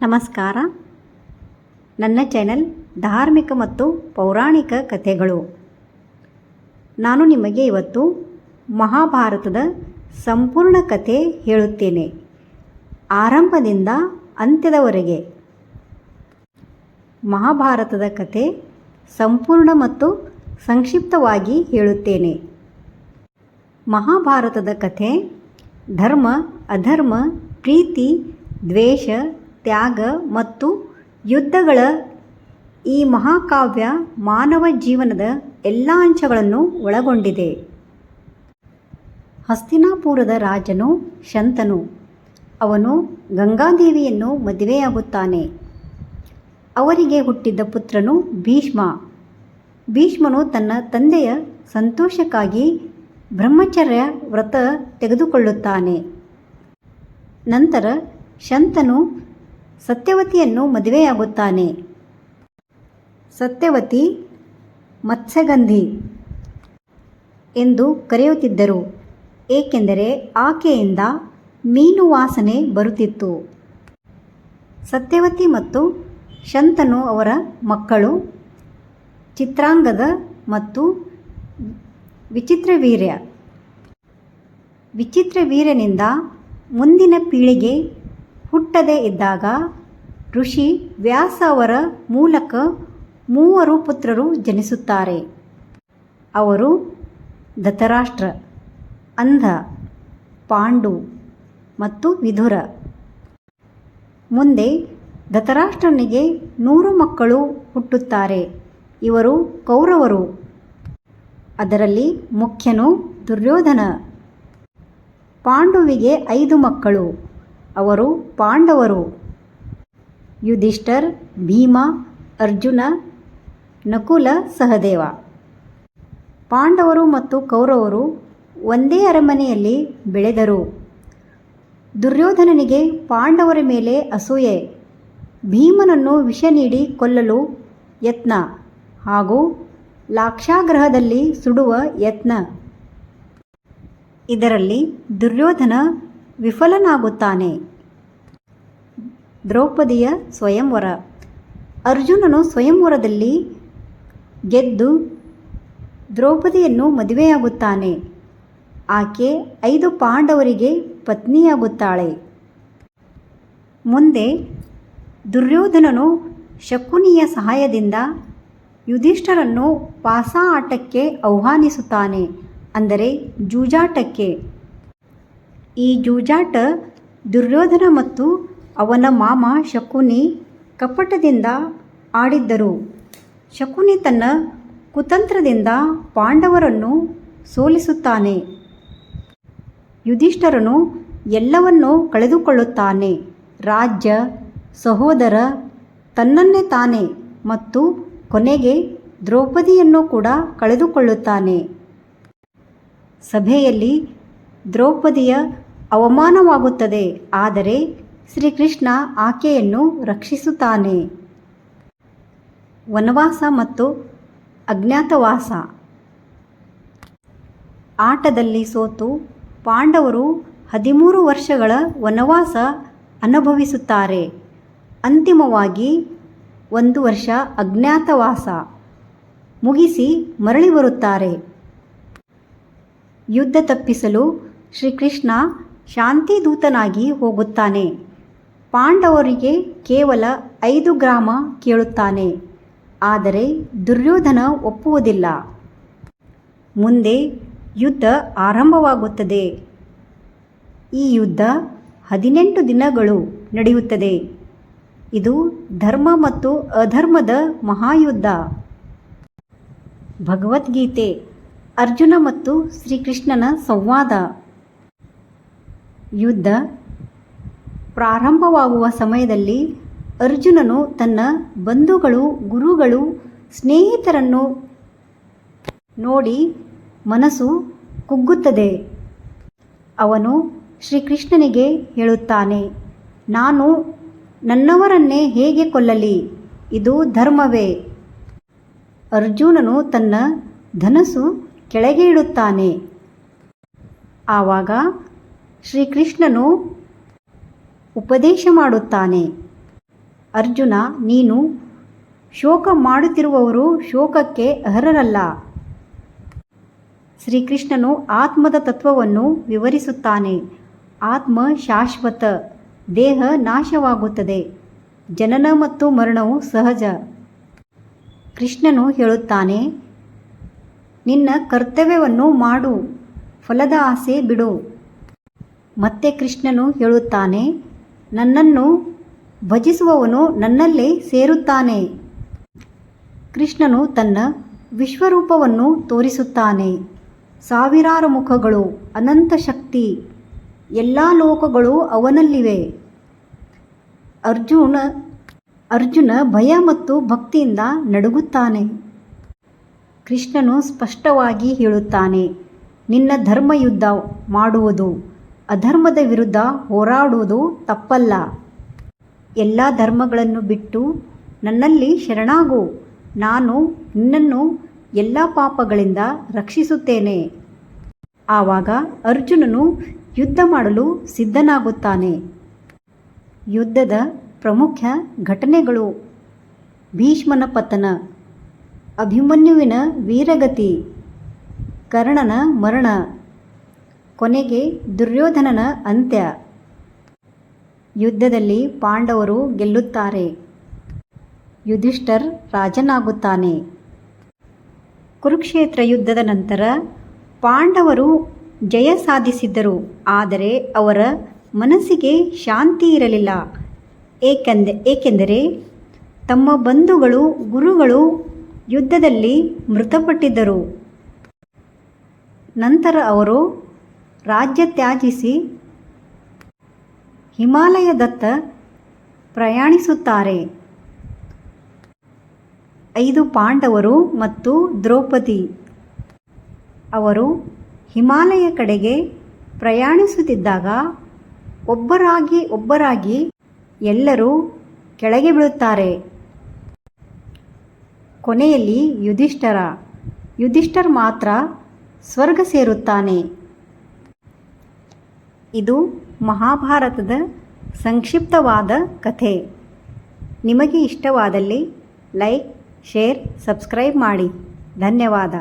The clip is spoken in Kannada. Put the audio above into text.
ನಮಸ್ಕಾರ. ನನ್ನ ಚಾನೆಲ್ ಧಾರ್ಮಿಕ ಮತ್ತು ಪೌರಾಣಿಕ ಕಥೆಗಳು. ನಾನು ನಿಮಗೆ ಇವತ್ತು ಮಹಾಭಾರತದ ಸಂಪೂರ್ಣ ಕಥೆ ಹೇಳುತ್ತೇನೆ, ಆರಂಭದಿಂದ ಅಂತ್ಯದವರೆಗೆ. ಮಹಾಭಾರತದ ಕಥೆ ಸಂಪೂರ್ಣ ಮತ್ತು ಸಂಕ್ಷಿಪ್ತವಾಗಿ ಹೇಳುತ್ತೇನೆ. ಮಹಾಭಾರತದ ಕಥೆ ಧರ್ಮ, ಅಧರ್ಮ, ಪ್ರೀತಿ, ದ್ವೇಷ, ತ್ಯಾಗ ಮತ್ತು ಯುದ್ಧಗಳ ಈ ಮಹಾಕಾವ್ಯ ಮಾನವ ಜೀವನದ ಎಲ್ಲ ಅಂಶಗಳನ್ನು ಒಳಗೊಂಡಿದೆ. ಹಸ್ತಿನಾಪುರದ ರಾಜನು ಶಂತನು. ಅವನು ಗಂಗಾದೇವಿಯನ್ನು ಮದುವೆಯಾಗುತ್ತಾನೆ. ಅವರಿಗೆ ಹುಟ್ಟಿದ ಪುತ್ರನು ಭೀಷ್ಮ. ಭೀಷ್ಮನು ತನ್ನ ತಂದೆಯ ಸಂತೋಷಕ್ಕಾಗಿ ಬ್ರಹ್ಮಚರ್ಯ ವ್ರತ ತೆಗೆದುಕೊಳ್ಳುತ್ತಾನೆ. ನಂತರ ಶಂತನು ಸತ್ಯವತಿಯನ್ನು ಮದುವೆಯಾಗುತ್ತಾನೆ. ಸತ್ಯವತಿ ಮತ್ಸ್ಯಗಂಧಿ ಎಂದು ಕರೆಯುತ್ತಿದ್ದರು, ಏಕೆಂದರೆ ಆಕೆಯಿಂದ ಮೀನು ವಾಸನೆ ಬರುತ್ತಿತ್ತು. ಸತ್ಯವತಿ ಮತ್ತು ಶಂತನು ಅವರ ಮಕ್ಕಳು ಚಿತ್ರಾಂಗದ ಮತ್ತು ವಿಚಿತ್ರವೀರ್ಯ. ವಿಚಿತ್ರವೀರ್ಯನಿಂದ ಮುಂದಿನ ಪೀಳಿಗೆ ಹುಟ್ಟದೇ ಇದ್ದಾಗ ಋಷಿ ವ್ಯಾಸ ಅವರ ಮೂಲಕ 3 ಪುತ್ರರು ಜನಿಸುತ್ತಾರೆ. ಅವರು ಧೃತರಾಷ್ಟ್ರ, ಅಂಧ, ಪಾಂಡು ಮತ್ತು ವಿದುರ. ಮುಂದೆ ಧೃತರಾಷ್ಟ್ರನಿಗೆ 100 ಮಕ್ಕಳು ಹುಟ್ಟುತ್ತಾರೆ. ಇವರು ಕೌರವರು. ಅದರಲ್ಲಿ ಮುಖ್ಯನು ದುರ್ಯೋಧನ. ಪಾಂಡುವಿಗೆ 5 ಮಕ್ಕಳು. ಅವರು ಪಾಂಡವರು: ಯುಧಿಷ್ಠರ್, ಭೀಮ, ಅರ್ಜುನ, ನಕುಲ, ಸಹದೇವ. ಪಾಂಡವರು ಮತ್ತು ಕೌರವರು ಒಂದೇ ಅರಮನೆಯಲ್ಲಿ ಬೆಳೆದರು. ದುರ್ಯೋಧನನಿಗೆ ಪಾಂಡವರ ಮೇಲೆ ಅಸೂಯೆ. ಭೀಮನನ್ನು ವಿಷ ನೀಡಿ ಕೊಲ್ಲಲು ಯತ್ನ ಹಾಗೂ ಲಾಕ್ಷಾಗೃಹದಲ್ಲಿ ಸುಡುವ ಯತ್ನ. ಇದರಲ್ಲಿ ದುರ್ಯೋಧನ ವಿಫಲನಾಗುತ್ತಾನೆ. ದ್ರೌಪದಿಯ ಸ್ವಯಂವರ. ಅರ್ಜುನನು ಸ್ವಯಂವರದಲ್ಲಿ ಗೆದ್ದು ದ್ರೌಪದಿಯನ್ನು ಮದುವೆಯಾಗುತ್ತಾನೆ. ಆಕೆ 5 ಪಾಂಡವರಿಗೆ ಪತ್ನಿಯಾಗುತ್ತಾಳೆ. ಮುಂದೆ ದುರ್ಯೋಧನನು ಶಕುನಿಯ ಸಹಾಯದಿಂದ ಯುಧಿಷ್ಠರನ್ನು ಪಾಸ ಆಟಕ್ಕೆ ಆಹ್ವಾನಿಸುತ್ತಾನೆ, ಅಂದರೆ ಜೂಜಾಟಕ್ಕೆ. ಈ ಜೂಜಾಟ ದುರ್ಯೋಧನ ಮತ್ತು ಅವನ ಮಾಮ ಶಕುನಿ ಕಪಟದಿಂದ ಆಡಿದ್ದರು. ಶಕುನಿ ತನ್ನ ಕುತಂತ್ರದಿಂದ ಪಾಂಡವರನ್ನು ಸೋಲಿಸುತ್ತಾನೆ. ಯುಧಿಷ್ಠರನು ಎಲ್ಲವನ್ನೂ ಕಳೆದುಕೊಳ್ಳುತ್ತಾನೆ: ರಾಜ್ಯ, ಸಹೋದರ, ತನ್ನನ್ನೇ ತಾನೇ ಮತ್ತು ಕೊನೆಗೆ ದ್ರೌಪದಿಯನ್ನು ಕೂಡ ಕಳೆದುಕೊಳ್ಳುತ್ತಾನೆ. ಸಭೆಯಲ್ಲಿ ದ್ರೌಪದಿಯ ಅವಮಾನವಾಗುತ್ತದೆ, ಆದರೆ ಶ್ರೀಕೃಷ್ಣ ಆಕೆಯನ್ನು ರಕ್ಷಿಸುತ್ತಾನೆ. ವನವಾಸ ಮತ್ತು ಅಜ್ಞಾತವಾಸ. ಆಟದಲ್ಲಿ ಸೋತು ಪಾಂಡವರು 13 ವರ್ಷಗಳ ವನವಾಸ ಅನುಭವಿಸುತ್ತಾರೆ. ಅಂತಿಮವಾಗಿ 1 ವರ್ಷ ಅಜ್ಞಾತವಾಸ ಮುಗಿಸಿ ಮರಳಿ ಬರುತ್ತಾರೆ. ಯುದ್ಧ ತಪ್ಪಿಸಲು ಶ್ರೀಕೃಷ್ಣ ಶಾಂತಿದೂತನಾಗಿ ಹೋಗುತ್ತಾನೆ. ಪಾಂಡವರಿಗೆ ಕೇವಲ 5 ಗ್ರಾಮ ಕೇಳುತ್ತಾನೆ, ಆದರೆ ದುರ್ಯೋಧನ ಒಪ್ಪುವುದಿಲ್ಲ. ಮುಂದೆ ಯುದ್ಧ ಆರಂಭವಾಗುತ್ತದೆ. ಈ ಯುದ್ಧ 18 ದಿನಗಳು ನಡೆಯುತ್ತದೆ. ಇದು ಧರ್ಮ ಮತ್ತು ಅಧರ್ಮದ ಮಹಾಯುದ್ಧ. ಭಗವದ್ಗೀತೆ. ಅರ್ಜುನ ಮತ್ತು ಶ್ರೀಕೃಷ್ಣನ ಸಂವಾದ. ಯುದ್ಧ ಪ್ರಾರಂಭವಾಗುವ ಸಮಯದಲ್ಲಿ ಅರ್ಜುನನು ತನ್ನ ಬಂಧುಗಳು, ಗುರುಗಳು, ಸ್ನೇಹಿತರನ್ನು ನೋಡಿ ಮನಸ್ಸು ಕುಗ್ಗುತ್ತದೆ. ಅವನು ಶ್ರೀಕೃಷ್ಣನಿಗೆ ಹೇಳುತ್ತಾನೆ, ನಾನು ನನ್ನವರನ್ನೇ ಹೇಗೆ ಕೊಲ್ಲಲಿ? ಇದು ಧರ್ಮವೇ? ಅರ್ಜುನನು ತನ್ನ ಧನಸ್ಸು ಕೆಳಗೆ ಇಡುತ್ತಾನೆ. ಆವಾಗ ಶ್ರೀಕೃಷ್ಣನು ಉಪದೇಶ ಮಾಡುತ್ತಾನೆ. ಅರ್ಜುನ, ನೀನು ಶೋಕ ಮಾಡುತ್ತಿರುವವರು ಶೋಕಕ್ಕೆ ಅರ್ಹರಲ್ಲ. ಶ್ರೀಕೃಷ್ಣನು ಆತ್ಮದ ತತ್ವವನ್ನು ವಿವರಿಸುತ್ತಾನೆ. ಆತ್ಮ ಶಾಶ್ವತ, ದೇಹ ನಾಶವಾಗುತ್ತದೆ, ಜನನ ಮತ್ತು ಮರಣವು ಸಹಜ. ಕೃಷ್ಣನು ಹೇಳುತ್ತಾನೆ, ನಿನ್ನ ಕರ್ತವ್ಯವನ್ನು ಮಾಡು, ಫಲದ ಆಸೆ ಬಿಡು. ಮತ್ತೆ ಕೃಷ್ಣನು ಹೇಳುತ್ತಾನೆ, ನನ್ನನ್ನು ಭಜಿಸುವವನು ನನ್ನಲ್ಲೇ ಸೇರುತ್ತಾನೆ. ಕೃಷ್ಣನು ತನ್ನ ವಿಶ್ವರೂಪವನ್ನು ತೋರಿಸುತ್ತಾನೆ. ಸಾವಿರಾರು ಮುಖಗಳು, ಅನಂತ ಶಕ್ತಿ, ಎಲ್ಲ ಲೋಕಗಳು ಅವನಲ್ಲಿವೆ. ಅರ್ಜುನ ಭಯ ಮತ್ತು ಭಕ್ತಿಯಿಂದ ನಡುಗುತ್ತಾನೆ. ಕೃಷ್ಣನು ಸ್ಪಷ್ಟವಾಗಿ ಹೇಳುತ್ತಾನೆ, ನಿನ್ನ ಧರ್ಮಯುದ್ಧ ಮಾಡುವುದು, ಅಧರ್ಮದ ವಿರುದ್ಧ ಹೋರಾಡುವುದು ತಪ್ಪಲ್ಲ. ಎಲ್ಲ ಧರ್ಮಗಳನ್ನು ಬಿಟ್ಟು ನನ್ನಲ್ಲಿ ಶರಣಾಗು. ನಾನು ನಿನ್ನನ್ನು ಎಲ್ಲ ಪಾಪಗಳಿಂದ ರಕ್ಷಿಸುತ್ತೇನೆ. ಆವಾಗ ಅರ್ಜುನನು ಯುದ್ಧ ಮಾಡಲು ಸಿದ್ಧನಾಗುತ್ತಾನೆ. ಯುದ್ಧದ ಪ್ರಮುಖ ಘಟನೆಗಳು: ಭೀಷ್ಮನ ಪತನ, ಅಭಿಮನ್ಯುವಿನ ವೀರಗತಿ, ಕರ್ಣನ ಮರಣ, ಕೊನೆಗೆ ದುರ್ಯೋಧನನ ಅಂತ್ಯ. ಯುದ್ಧದಲ್ಲಿ ಪಾಂಡವರು ಗೆಲ್ಲುತ್ತಾರೆ. ಯುಧಿಷ್ಠರ್ ರಾಜನಾಗುತ್ತಾನೆ. ಕುರುಕ್ಷೇತ್ರ ಯುದ್ಧದ ನಂತರ ಪಾಂಡವರು ಜಯ ಸಾಧಿಸಿದ್ದರು, ಆದರೆ ಅವರ ಮನಸ್ಸಿಗೆ ಶಾಂತಿ ಇರಲಿಲ್ಲ. ಏಕೆಂದರೆ ತಮ್ಮ ಬಂಧುಗಳು, ಗುರುಗಳು ಯುದ್ಧದಲ್ಲಿ ಮೃತಪಟ್ಟಿದ್ದರು. ನಂತರ ಅವರು ರಾಜ್ಯ ತ್ಯಜಿಸಿ ಹಿಮಾಲಯದತ್ತ ಪ್ರಯಾಣಿಸುತ್ತಾರೆ. 5 ಪಾಂಡವರು ಮತ್ತು ದ್ರೌಪದಿ ಅವರು ಹಿಮಾಲಯ ಕಡೆಗೆ ಪ್ರಯಾಣಿಸುತ್ತಿದ್ದಾಗ ಒಬ್ಬರಾಗಿ ಎಲ್ಲರೂ ಕೆಳಗೆ ಬೀಳುತ್ತಾರೆ. ಕೊನೆಯಲ್ಲಿ ಯುಧಿಷ್ಠರ್ ಮಾತ್ರ ಸ್ವರ್ಗ ಸೇರುತ್ತಾನೆ. ಇದು ಮಹಾಭಾರತದ ಸಂಕ್ಷಿಪ್ತವಾದ ಕಥೆ. ನಿಮಗೆ ಇಷ್ಟವಾದಲ್ಲಿ ಲೈಕ್, ಶೇರ್, ಸಬ್ಸ್ಕ್ರೈಬ್ ಮಾಡಿ. ಧನ್ಯವಾದ.